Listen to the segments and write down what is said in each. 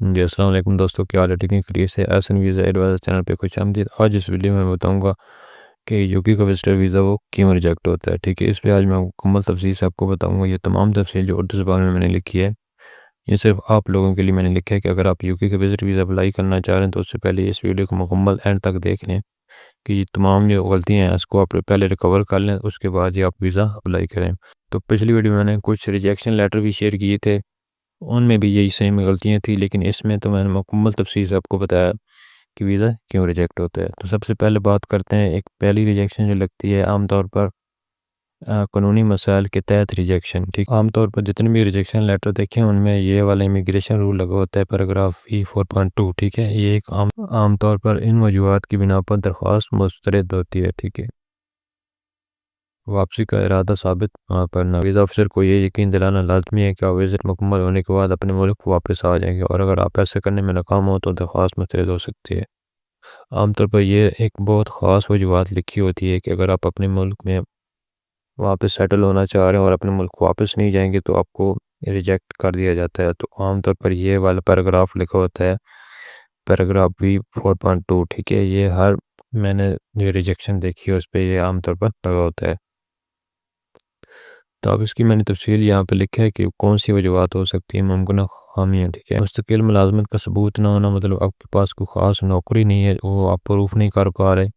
جی السلام علیکم دوستوں، کیا حال ہے؟ ٹھیک ہے، خیریت سے؟ ایسن ویزا ایڈوائزر چینل پہ خوش آمدید۔ آج اس ویڈیو میں بتاؤں گا کہ یوکی کا وزٹر ویزا وہ کیوں ریجیکٹ ہوتا ہے۔ ٹھیک ہے، اس پہ آج میں مکمل تفصیل سے آپ کو بتاؤں گا۔ یہ تمام تفصیل جو اردو زبان میں نے لکھی ہے، یہ صرف آپ لوگوں کے لیے میں نے لکھا ہے کہ اگر آپ یوکی کا وزٹر ویزا اپلائی کرنا چاہ رہے ہیں تو اس سے پہلے اس ویڈیو کو مکمل اینڈ تک دیکھ لیں کہ یہ تمام جو غلطیاں ہیں اس کو آپ پہلے ریکور کر لیں، اس کے بعد ہی آپ ویزا اپلائی کریں۔ تو پچھلی ویڈیو میں نے کچھ ریجیکشن لیٹر بھی شیئر کیے تھے، ان میں بھی یہی سیم غلطیاں تھیں، لیکن اس میں تو میں نے مکمل تفصیل سے آپ کو بتایا کہ ویزا کیوں ریجیکٹ ہوتا ہے۔ تو سب سے پہلے بات کرتے ہیں ایک پہلی ریجیکشن جو لگتی ہے عام طور پر قانونی مسائل کے تحت ریجیکشن۔ ٹھیک، عام طور پر جتنے بھی ریجیکشن لیٹر دیکھیں ان میں یہ والا امیگریشن رول لگا ہوتا ہے، پیراگراف E4.2۔ ٹھیک ہے، یہ ایک عام طور پر ان وجوہات کی بنا پر درخواست مسترد ہوتی ہے۔ ٹھیک ہے، واپسی کا ارادہ ثابت کرنا، ویزا افسر کو یہ یقین دلانا لازمی ہے کہ آپ وزٹ مکمل ہونے کے بعد اپنے ملک واپس آ جائیں گے، اور اگر آپ ایسا کرنے میں ناکام ہو تو درخواست مسترد ہو سکتی ہے۔ عام طور پر یہ ایک بہت خاص وجوہات لکھی ہوتی ہے کہ اگر آپ اپنے ملک میں واپس سیٹل ہونا چاہ رہے ہیں اور اپنے ملک واپس نہیں جائیں گے تو آپ کو ریجیکٹ کر دیا جاتا ہے۔ تو عام طور پر یہ والا پیراگراف لکھا ہوتا ہے، پیراگراف B4.2۔ ٹھیک ہے، یہ ہر میں نے جو ریجیکشن دیکھی ہے اس پہ یہ عام طور پر لگا ہوتا ہے۔ تو اب اس کی میں نے تفصیل یہاں پہ لکھا ہے کہ کون سی وجوہات ہو سکتی ہیں، ممکنہ خامیاں۔ ٹھیک ہے، مستقل ملازمت کا ثبوت نہ ہونا، مطلب آپ کے پاس کوئی خاص نوکری نہیں ہے، وہ آپ پروف نہیں کر پا رہے۔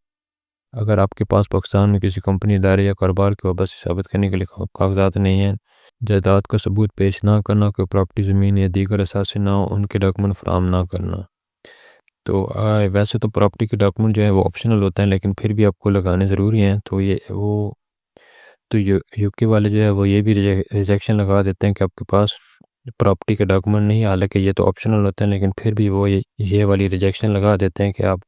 اگر آپ کے پاس پاکستان میں کسی کمپنی، ادارے یا کاروبار کی وابستگی ثابت کرنے کے لیے کاغذات نہیں ہیں، جائیداد کا ثبوت پیش نہ کرنا، کوئی پراپرٹی، زمین یا دیگر اثاثے نہ ہو، ان کے ڈاکومنٹ فراہم نہ کرنا۔ تو ویسے تو پراپرٹی کے ڈاکومنٹ جو ہے وہ آپشنل ہوتے ہیں، لیکن پھر بھی آپ کو لگانے ضروری ہیں۔ تو یوکی والے جو ہے وہ یہ بھی ریجیکشن لگا دیتے ہیں کہ آپ کے پاس پراپرٹی کے ڈاکومنٹ نہیں، حالانکہ یہ تو آپشنل ہوتے ہیں، لیکن پھر بھی وہ یہ والی ریجیکشن لگا دیتے ہیں کہ آپ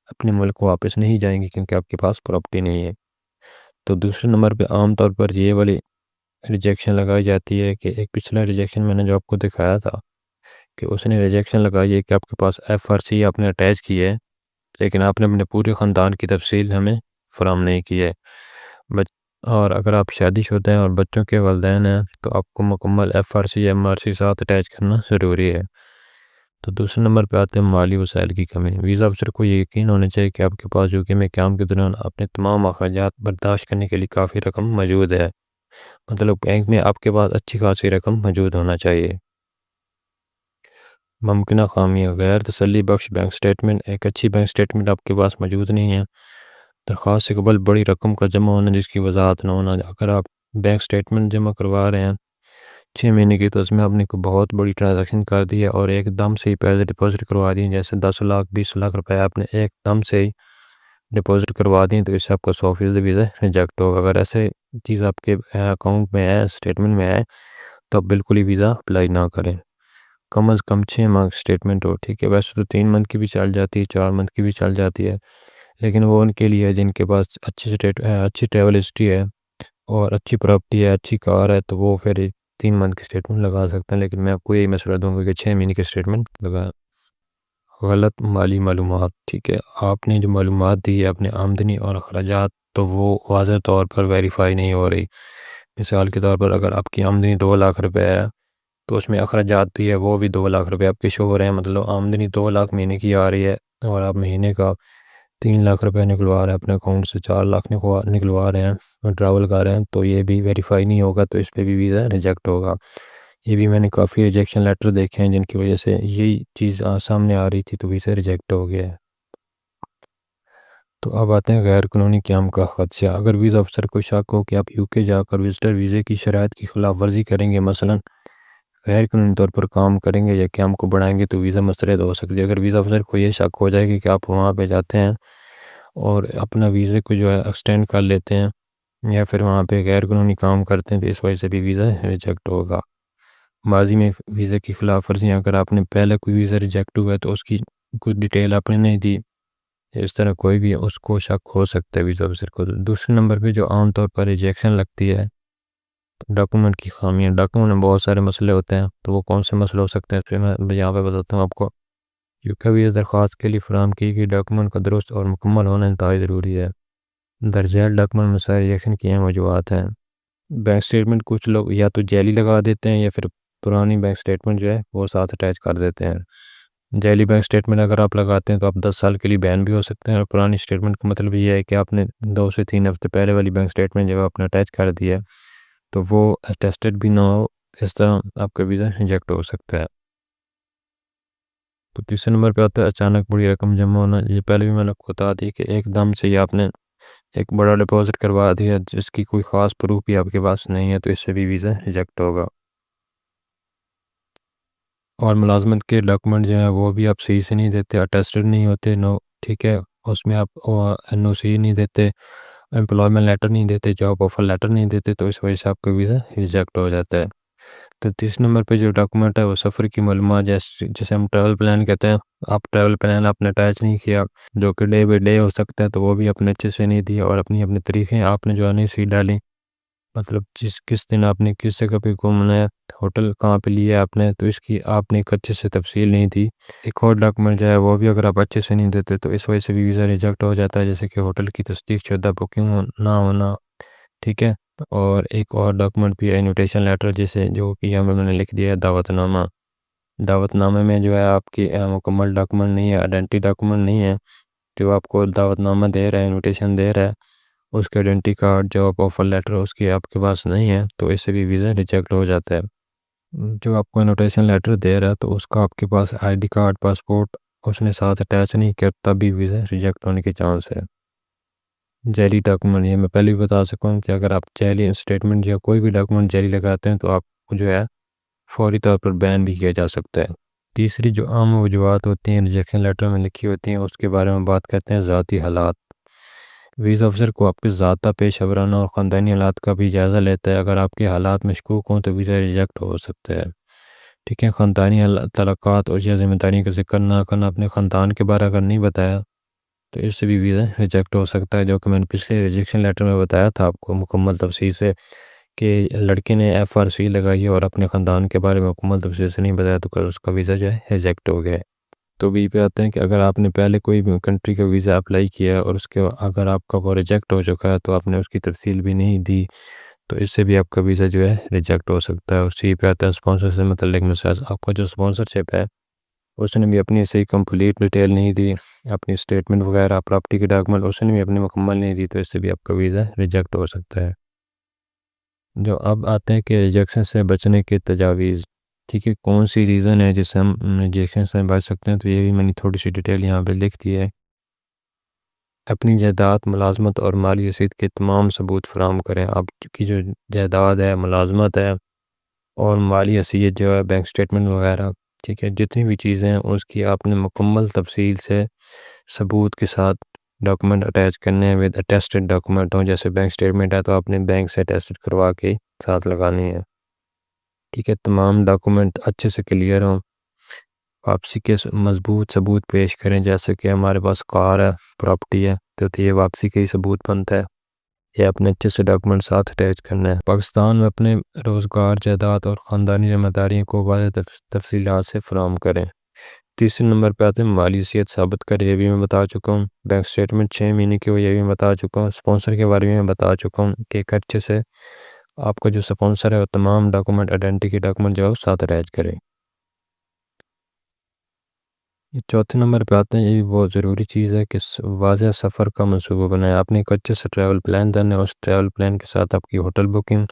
اپنے ملک واپس نہیں جائیں گے کیونکہ آپ کے پاس پراپرٹی نہیں ہے۔ تو دوسرے نمبر پہ عام طور پر یہ والی ریجیکشن لگائی جاتی ہے کہ ایک پچھلا ریجیکشن میں نے جو آپ کو دکھایا تھا کہ اس نے ریجیکشن لگائی ہے کہ آپ کے پاس FRC آپ نے اٹیچ کی ہے، لیکن آپ نے اپنے پورے خاندان کی تفصیل ہمیں فراہم نہیں کی ہے۔ اور اگر آپ شادی شدہ ہیں اور بچوں کے والدین ہیں تو آپ کو مکمل FRC یا MRC ساتھ اٹیچ کرنا ضروری ہے۔ تو دوسرے نمبر پہ آتے ہیں مالی وسائل کی کمی۔ ویزا افسر کو یہ یقین ہونا چاہیے کہ آپ کے پاس یوکی میں قیام کے دوران اپنے تمام اخراجات برداشت کرنے کے لیے کافی رقم موجود ہے، مطلب بینک میں آپ کے پاس اچھی خاصی رقم موجود ہونا چاہیے۔ ممکنہ خامیاں، غیر تسلی بخش بینک سٹیٹمنٹ، ایک اچھی بینک سٹیٹمنٹ آپ کے پاس موجود نہیں ہے۔ درخواست سے قبل بڑی رقم کا جمع ہونا جس کی وضاحت نہ ہونا، اگر آپ بینک سٹیٹمنٹ جمع کروا رہے ہیں 6 مہینے کی تو اس میں آپ نے کوئی بہت بڑی ٹرانزیکشن کر دی ہے اور ایک دم سے ہی پیسے ڈپازٹ کروا دی ہیں، جیسے 10 لاکھ 20 لاکھ روپے آپ نے ایک دم سے ہی ڈپازٹ کروا دیں تو اس سے آپ کا 100% ویزا ریجیکٹ ہوگا۔ اگر ایسے چیز آپ کے اکاؤنٹ میں ہے، سٹیٹمنٹ میں ہے، تو آپ بالکل ہی ویزا اپلائی نہ کریں۔ کم از کم 6 منتھ سٹیٹمنٹ ہو۔ ٹھیک ہے، ویسے تو 3 منتھ کی بھی چل جاتی ہے، 4 منتھ کی بھی چل جاتی ہے، لیکن وہ ان کے لیے ہے جن کے پاس اچھی ٹریول ہسٹری ہے اور اچھی پراپرٹی ہے، اچھی کار ہے، تو وہ پھر 3 منتھ کی سٹیٹمنٹ لگا سکتے ہیں، لیکن میں آپ کو یہی مشورہ دوں گا کہ 6 مہینے کی سٹیٹمنٹ لگائیں۔ غلط مالی معلومات، ٹھیک ہے، آپ نے جو معلومات دی ہے اپنے آمدنی اور اخراجات تو وہ واضح طور پر ویریفائی نہیں ہو رہی۔ مثال کے طور پر اگر آپ کی آمدنی 2 لاکھ روپے ہے تو اس میں اخراجات بھی ہے، وہ بھی 2 لاکھ روپے آپ کے شو ہو رہے ہیں، مطلب آمدنی 2 لاکھ مہینے کی آ رہی ہے اور آپ مہینے کا 3 لاکھ روپے نکلوا رہے ہیں اپنے اکاؤنٹ سے، 4 لاکھ نکلوا رہے ہیں، ٹریول کر رہے ہیں، تو یہ بھی ویریفائی نہیں ہوگا، تو اس پہ بھی ویزا ریجیکٹ ہوگا۔ یہ بھی میں نے کافی ریجیکشن لیٹر دیکھے ہیں جن کی وجہ سے یہی چیز سامنے آ رہی تھی تو ویزا ریجیکٹ ہو گیا ہے۔ تو اب آتے ہیں غیر قانونی قیام کا خدشہ۔ اگر ویزا افسر کو شک ہو کہ آپ یوکے جا کر وزٹر ویزے کی شرائط کی خلاف ورزی کریں گے، مثلاً غیر قانونی طور پر کام کریں گے یا قیام کو بڑھائیں گے، تو ویزا مسترد ہو سکتی ہے۔ اگر ویزا افسر کو یہ شک ہو جائے گی کہ آپ وہاں پہ جاتے ہیں اور اپنا ویزے کو جو ہے ایکسٹینڈ کر لیتے ہیں یا پھر وہاں پہ غیر قانونی کام کرتے ہیں، تو اس وجہ سے بھی ویزا ریجیکٹ ہوگا۔ ماضی میں ویزے کی خلاف ورزیاں، اگر آپ نے پہلے کوئی ویزا ریجیکٹ ہوا ہے تو اس کی کوئی ڈیٹیل آپ نے نہیں دی، اس طرح کوئی بھی اس کو شک ہو سکتا ہے ویزا افسر کو۔ دوسرے نمبر پہ جو عام طور پر ریجیکشن لگتی ہے، ڈاکومنٹ کی خامیاں۔ ڈاکومنٹ میں بہت سارے مسئلے ہوتے ہیں، تو وہ کون سے مسئلے ہو سکتے ہیں اس پہ میں یہاں پہ بتاتا ہوں آپ کو۔ یوکے ویزا درخواست کے لیے فراہم کی گئی ڈاکومنٹ کا درست اور مکمل ہونا انتہائی ضروری ہے۔ درج ذیل ڈاکومنٹ میں سارے ریجیکشن کی اہم وجوہات ہیں۔ بینک سٹیٹمنٹ کچھ لوگ یا تو جعلی لگا دیتے ہیں یا پھر پرانی بینک سٹیٹمنٹ جو ہے وہ ساتھ اٹیچ کر دیتے ہیں۔ جعلی بینک سٹیٹمنٹ اگر آپ لگاتے ہیں تو آپ 10 سال کے لیے بین بھی ہو سکتے ہیں، اور پرانی سٹیٹمنٹ کا مطلب یہ ہے کہ آپ نے 2 سے 3 ہفتے پہلے والی بینک سٹیٹمنٹ جب آپ نے اٹیچ کر دیا تو وہ اٹیسٹڈ بھی نہ ہو، اس طرح آپ کا ویزا ریجیکٹ ہو سکتا ہے۔ تو تیسرے نمبر پہ آتا ہے اچانک بڑی رقم جمع ہونا۔ یہ پہلے بھی میں نے آپ کو بتا دی کہ ایک دم سے ہی آپ نے ایک بڑا ڈپازٹ کروا دیا جس کی کوئی خاص پروف بھی آپ کے پاس نہیں ہے، تو اس سے بھی ویزا ریجیکٹ ہوگا۔ اور ملازمت کے ڈاکومنٹ جو ہیں وہ بھی آپ صحیح سے نہیں دیتے، اٹیسٹڈ نہیں ہوتے، ٹھیک ہے، اس میں آپ این او سی نہیں دیتے، امپلائمنٹ لیٹر نہیں دیتے، جاب آفر لیٹر نہیں دیتے، تو اس وجہ سے آپ کا ویزا ریجیکٹ ہو جاتا ہے۔ تو تیسرے نمبر پہ جو ڈاکومنٹ ہے وہ سفر کی معلومات، جیسے ہم ٹریول پلان کہتے ہیں، آپ ٹریول پلان آپ نے اٹیچ نہیں کیا، جو کہ ڈے بائی ڈے ہو سکتا ہے، تو وہ بھی اپنے اچھے سے نہیں دیا، اور اپنی طریقیں آپ نے جو ہے نہیں سی ڈالی، مطلب کس دن آپ نے کس جگہ پہ گھومنا ہے، ہوٹل کہاں پہ لیا آپ نے، تو اس کی آپ نے ایک اچھے سے تفصیل نہیں دی۔ ایک اور ڈاکومنٹ جو ہے وہ بھی اگر آپ اچھے سے نہیں دیتے تو اس وجہ سے بھی ویزا ریجیکٹ ہو جاتا ہے، جیسے کہ ہوٹل کی تصدیق شدہ بکنگ نہ ہونا، ٹھیک ہے۔ اور ایک اور ڈاکومنٹ بھی ہے انویٹیشن لیٹر، جیسے جو کہ ہمیں میں نے لکھ دیا ہے دعوت نامہ۔ دعوت نامے میں جو ہے آپ کی مکمل ڈاکومنٹ نہیں ہے، آئیڈینٹی ڈاکومنٹ نہیں ہے، جو آپ کو دعوت نامہ دے رہا ہے، انویٹیشن دے رہا ہے، اس کے identity card, job offer letter اس کی آپ کے پاس نہیں ہے، تو اس سے بھی ویزا ریجیکٹ ہو جاتا ہے۔ جو آپ کو انویٹیشن لیٹر دے رہا ہے تو اس کا آپ کے پاس آئی ڈی کارڈ، پاسپورٹ اس نے ساتھ اٹیچ نہیں کیا، تب بھی ویزا ریجیکٹ ہونے کے چانس ہے۔ جعلی ڈاکومنٹ، یہ میں پہلے بھی بتا سکوں کہ اگر آپ جعلی اسٹیٹمنٹ یا کوئی بھی ڈاکومنٹ جعلی لگاتے ہیں تو آپ کو جو ہے فوری طور پر بین بھی کیا جا سکتا ہے۔ تیسری جو عام وجوہات ہوتی ہیں ریجیکشن لیٹر میں لکھی ہوتی ہیں، اس کے بارے میں بات کرتے ہیں ذاتی حالات۔ ویزا افسر کو آپ کے ذاتی پیشہ ورانہ اور خاندانی حالات کا بھی جائزہ لیتا ہے، اگر آپ کے حالات مشکوک ہوں تو ویزا ریجیکٹ ہو سکتا ہے، ٹھیک ہے۔ خاندانی تعلقات اور یا ذمہ داریوں کا ذکر نہ کرنا، اپنے خاندان کے بارے اگر نہیں بتایا تو اس سے بھی ویزا ریجیکٹ ہو سکتا ہے، جو کہ میں نے پچھلے ریجیکشن لیٹر میں بتایا تھا آپ کو مکمل تفصیل سے، کہ لڑکے نے ایف آر سی لگائی ہے اور اپنے خاندان کے بارے میں مکمل تفصیل سے نہیں بتایا تو اس کا ویزا جو ہے ریجیکٹ ہو گیا ہے۔ تو بھی پہ آتے ہیں کہ اگر آپ نے پہلے کوئی بھی کنٹری کا ویزا اپلائی کیا ہے اور اس کے اگر آپ کا وہ ریجیکٹ ہو چکا ہے تو آپ نے اس کی تفصیل بھی نہیں دی، تو اس سے بھی آپ کا ویزا جو ہے ریجیکٹ ہو سکتا ہے۔ اسی پہ آتا ہے اسپانسر سے متعلق مسائل، آپ کا جو اسپانسرشپ ہے اس نے بھی اپنی صحیح کمپلیٹ ڈیٹیل نہیں دی، اپنی اسٹیٹمنٹ وغیرہ پراپرٹی کے ڈاکومنٹ اس نے بھی اپنی مکمل نہیں دی، تو اس سے بھی آپ کا ویزا ریجیکٹ ہو سکتا ہے۔ جو اب آتے ہیں کہ ریجیکشن سے بچنے کے تجاویز، ٹھیک ہے، کون سی ریزن ہے جس سے ہم ریجیکشن سے بچ سکتے ہیں، تو یہ بھی میں نے تھوڑی سی ڈیٹیل یہاں پہ لکھ دی ہے۔ اپنی جائیداد، ملازمت اور مالی رسید کے تمام ثبوت فراہم کریں۔ آپ کی جو جائیداد ہے، ملازمت ہے اور مالی حیثیت جو ہے، بینک سٹیٹمنٹ وغیرہ، ٹھیک ہے، جتنی بھی چیزیں ہیں اس کی آپ نے مکمل تفصیل سے ثبوت کے ساتھ ڈاکومنٹ اٹیچ کرنے ہیں، ود اٹیسٹڈ ڈاکومنٹ ہوں، جیسے بینک سٹیٹمنٹ ہے تو آپ نے بینک سے اٹیسٹڈ کروا کے ساتھ لگانی ہے، ٹھیک ہے۔ تمام ڈاکومنٹ اچھے سے کلیئر ہوں، واپسی کے مضبوط ثبوت پیش کریں، جیسے کہ ہمارے پاس کار ہے، پراپرٹی ہے، تو یہ واپسی کا ہی ثبوت بنتا ہے، یہ اپنے اچھے سے ڈاکومنٹ ساتھ اٹیچ کرنا ہے۔ پاکستان میں اپنے روزگار، جائیداد اور خاندانی ذمہ داریوں کو واضح تفصیلات سے فراہم کریں۔ تیسرے نمبر پہ آتے ہیں مالی حیثیت ثابت کریں، یہ بھی میں بتا چکا ہوں۔ بینک سٹیٹمنٹ 6 مہینے کی ہو، یہ بھی میں بتا چکا ہوں۔ اسپانسر کے بارے میں بتا چکا ہوں کہ ایک اچھے سے آپ کا جو اسپانسر ہے وہ تمام ڈاکومنٹ، آئیڈینٹی کے ڈاکومنٹ جو ہے وہ ساتھ اٹیچ کریں۔ یہ چوتھے نمبر پہ آتے ہیں، یہ بھی بہت ضروری چیز ہے کہ واضح سفر کا منصوبہ بنائیں۔ آپ نے ایک اچھے سے ٹریول پلان دینا ہے، اس ٹریول پلان کے ساتھ آپ کی ہوٹل بکنگ،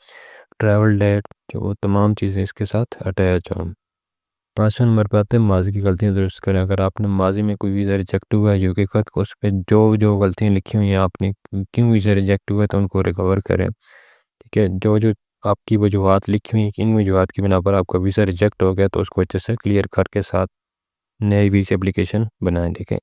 ٹریول ڈیٹ، جو وہ تمام چیزیں اس کے ساتھ اٹیچ ہوں۔ پانچویں نمبر پہ آتے ہیں ماضی کی غلطیاں درست کریں۔ اگر آپ نے ماضی میں کوئی ویزا ریجیکٹ ہوا ہے یو کے خط کو، اس پہ جو غلطیاں لکھی ہوئی ہیں، آپ نے کیوں ویزا ریجیکٹ ہوا ہے تو ان کو ریکور کریں، ٹھیک ہے۔ جو آپ کی وجوہات لکھی ہوئی ہیں کہ ان وجوہات کی بنا پر آپ کا ویزا ریجیکٹ ہو گیا، تو اس کو اچھے سے کلیئر کر کے ساتھ نئی ویزا اپلیکیشن بنائیں، ٹھیک ہے۔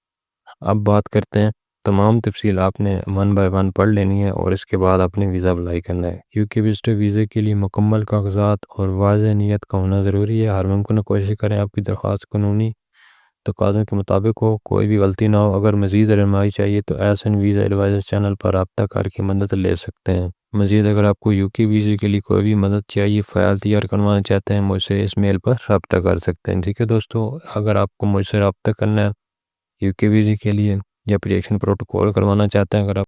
اب بات کرتے ہیں، تمام تفصیل آپ نے 1 بائی 1 پڑھ لینی ہے اور اس کے بعد اپنے ویزا اپلائی کرنا ہے۔ یو کے وزٹر ویزے کے لیے مکمل کاغذات اور واضح نیت کا ہونا ضروری ہے۔ ہر ممکن کوشش کریں آپ کی درخواست قانونی تقاضوں کے مطابق ہو، کوئی بھی غلطی نہ ہو۔ اگر مزید رہنمائی چاہیے تو ایسن ویزا ایڈوائزر چینل پر رابطہ کر کے مدد لے سکتے ہیں۔ مزید اگر آپ کو یو کے ویزے کے لیے کوئی بھی مدد چاہیے، فائل تیار کروانا چاہتے ہیں، مجھ سے اس میل پر رابطہ کر سکتے ہیں، ٹھیک ہے دوستو۔ اگر آپ کو مجھ سے رابطہ کرنا ہے یو کے ویزے کے لیے یا اپلیکیشن پروٹوکول کروانا چاہتے ہیں، اگر آپ